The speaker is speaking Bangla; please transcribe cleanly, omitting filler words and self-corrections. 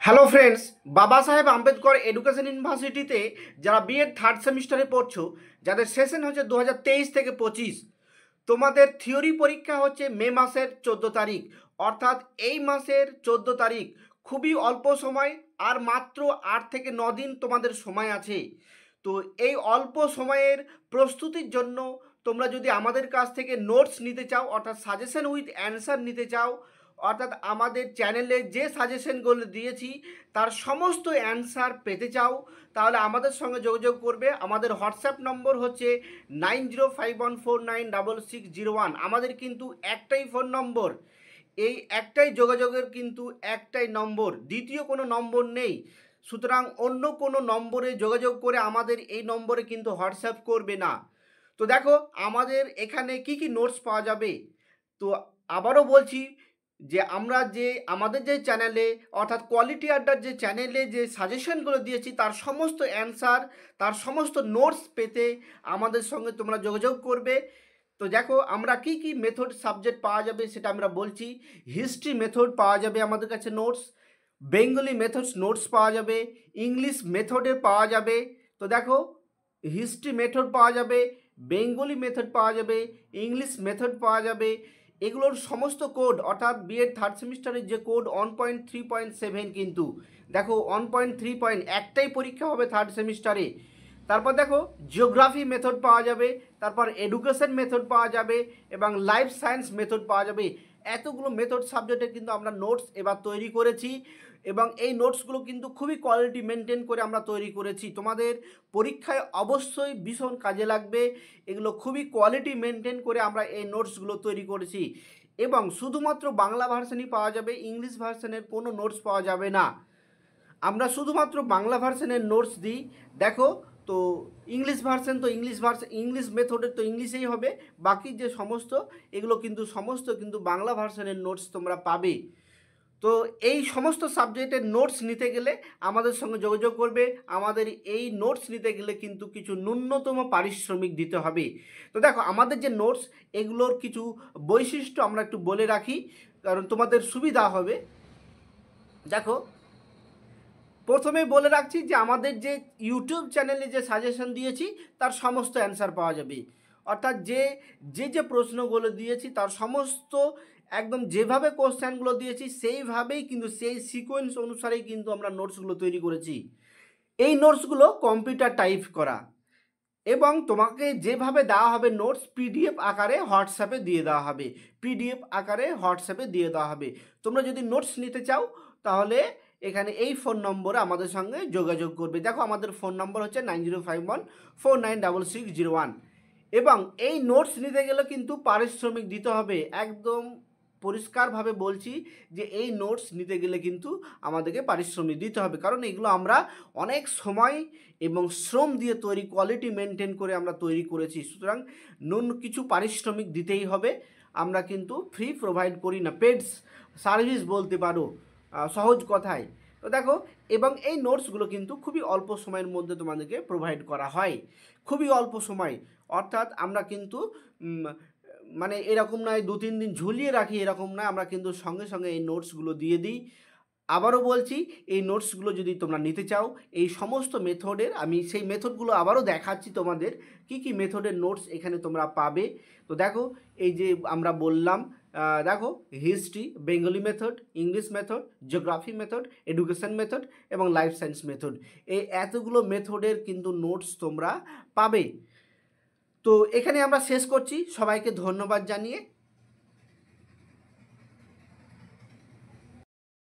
হ্যালো ফ্রেন্ডস, বাবা সাহেব আম্বেদকর এডুকেশন ইউনিভার্সিটিতে যারা বিএড থার্ড সেমিস্টারে পড়ছো, যাদের সেশন হচ্ছে 2023 থেকে 25, তোমাদের থিওরি পরীক্ষা হচ্ছে মে মাসের 14 তারিখ, অর্থাৎ এই মাসের 14 তারিখ। খুবই অল্প সময়, আর মাত্র 8 থেকে 9 দিন তোমাদের সময় আছে। তো এই অল্প সময়ের প্রস্তুতির জন্য তোমরা যদি আমাদের কাছ থেকে নোটস নিতে চাও, অর্থাৎ সাজেশন উইথ অ্যান্সার নিতে চাও, অর্থাৎ আমাদের চ্যানেলে যে সাজেশনগুলো দিয়েছি তার সমস্ত অ্যান্সার পেতে চাও, তাহলে আমাদের সঙ্গে যোগাযোগ করবে। আমাদের হোয়াটসঅ্যাপ নম্বর হচ্ছে 9051496601। আমাদের কিন্তু একটাই ফোন নম্বর, এই একটাই যোগাযোগের কিন্তু একটাই নম্বর, দ্বিতীয় কোনো নম্বর নেই। সুতরাং অন্য কোনো নম্বরে যোগাযোগ করে আমাদের এই নম্বরে কিন্তু হোয়াটসঅ্যাপ করবে না। তো দেখো আমাদের এখানে কি কি নোটস পাওয়া যাবে। তো আবারও বলছি যে আমাদের যে চ্যানেলে, অর্থাৎ কোয়ালিটি আড্ডার যে চ্যানেলে যে সাজেশনগুলো দিয়েছি তার সমস্ত অ্যান্সার, তার সমস্ত নোটস পেতে আমাদের সঙ্গে তোমরা যোগাযোগ করবে। তো দেখো আমরা কি কি মেথড সাবজেক্ট পাওয়া যাবে সেটা আমরা বলছি। হিস্ট্রি মেথড পাওয়া যাবে আমাদের কাছে নোটস, বেঙ্গলি মেথডস নোটস পাওয়া যাবে, ইংলিশ মেথডের পাওয়া যাবে। তো দেখো হিস্ট্রি মেথড পাওয়া যাবে, বেঙ্গলি মেথড পাওয়া যাবে, ইংলিশ মেথড পাওয়া যাবে। এগুলোর সমস্ত কোড, অর্থাৎ বিএড থার্ড সেমিস্টারের যে কোড 1.3.7, কিন্তু দেখো 1.3 একটাই পরীক্ষা হবে থার্ড সেমিস্টারে। তারপর দেখো জিওগ্রাফি মেথড পাওয়া যাবে, তারপর এডুকেশন মেথড পাওয়া যাবে এবং লাইফ সায়েন্স মেথড পাওয়া যাবে। এতগুলো মেথড সাবজেক্টে কিন্তু আমরা নোটস এবার তৈরি করেছি, এবং এই নোটসগুলো কিন্তু খুবই কোয়ালিটি মেনটেন করে আমরা তৈরি করেছি। তোমাদের পরীক্ষায় অবশ্যই ভীষণ কাজে লাগবে। এগুলো খুবই কোয়ালিটি মেনটেন করে আমরা এই নোটসগুলো তৈরি করেছি, এবং শুধুমাত্র বাংলা ভার্সানই পাওয়া যাবে, ইংলিশ ভার্সানের কোনো নোটস পাওয়া যাবে না। আমরা শুধুমাত্র বাংলা ভার্সানের নোটস দিই। দেখো তো ইংলিশ ভার্সন তো ইংলিশ মেথডের তো ইংলিশেই হবে, বাকি যে সমস্ত এগুলো কিন্তু সমস্ত কিন্তু বাংলা ভার্সনের নোটস তোমরা পাবে। তো এই সমস্ত সাবজেক্টের নোটস নিতে গেলে আমাদের সঙ্গে যোগাযোগ করবে। আমাদের এই নোটস নিতে গেলে কিন্তু কিছু ন্যূনতম পারিশ্রমিক দিতে হবে। তো দেখো আমাদের যে নোটস, এগুলোর কিছু বৈশিষ্ট্য আমরা একটু বলে রাখি, কারণ তোমাদের সুবিধা হবে। দেখো প্রথমে বলে রাখছি যে আমাদের যে ইউটিউব চ্যানেলে যে সাজেশন দিয়েছি তার সমস্ত অ্যান্সার পাওয়া যাবে, অর্থাৎ যে প্রশ্নগুলো দিয়েছি তার সমস্ত একদম যেভাবে কোশ্চেনগুলো দিয়েছি সেইভাবেই কিন্তু সেই সিকোয়েন্স অনুসারেই কিন্তু আমরা নোটসগুলো তৈরি করেছি। এই নোটসগুলো কম্পিউটার টাইপ করা, এবং তোমাকে যেভাবে দেওয়া হবে নোটস পিডিএফ আকারে হোয়াটসঅ্যাপে দিয়ে দেওয়া হবে, তোমরা যদি নোটস নিতে চাও তাহলে এখানে এই ফোন নম্বরে আমাদের সঙ্গে যোগাযোগ করবে। দেখো আমাদের ফোন নম্বর হচ্ছে 9051496601। এবং এই নোটস নিতে গেলে কিন্তু পারিশ্রমিক দিতে হবে, একদম পরিষ্কারভাবে বলছি যে এই নোটস নিতে গেলে কিন্তু আমাদেরকে পারিশ্রমিক দিতে হবে, কারণ এগুলো আমরা অনেক সময় এবং শ্রম দিয়ে তৈরি, কোয়ালিটি মেনটেন করে আমরা তৈরি করেছি। সুতরাং কিছু পারিশ্রমিক দিতেই হবে। আমরা কিন্তু ফ্রি প্রোভাইড করি না, পেড সার্ভিস বলতে পারো সহজ কথায়। তো দেখো, এবং এই নোটসগুলো কিন্তু খুবই অল্প সময়ের মধ্যে তোমাদেরকে প্রোভাইড করা হয়, খুবই অল্প সময়। অর্থাৎ আমরা কিন্তু মানে এরকম নয় 2-3 দিন ঝুলিয়ে রাখি, এরকম নয়, আমরা কিন্তু সঙ্গে সঙ্গে এই নোটসগুলো দিয়ে দিই। আবারও বলছি, এই নোটসগুলো যদি তোমরা নিতে চাও, এই সমস্ত মেথডের আমি সেই মেথডগুলো আবারও দেখাচ্ছি তোমাদের, কি কি মেথডের নোটস এখানে তোমরা পাবে। তো দেখো এই যে আমরা বললাম, দেখো history, Bengali method, English method, geography method, education method এবং লাইফ সায়েন্স মেথড, এই এতগুলো মেথডের কিন্তু নোটস তোমরা পাবে। তো এখানে আমরা শেষ করছি, সবাইকে ধন্যবাদ জানিয়ে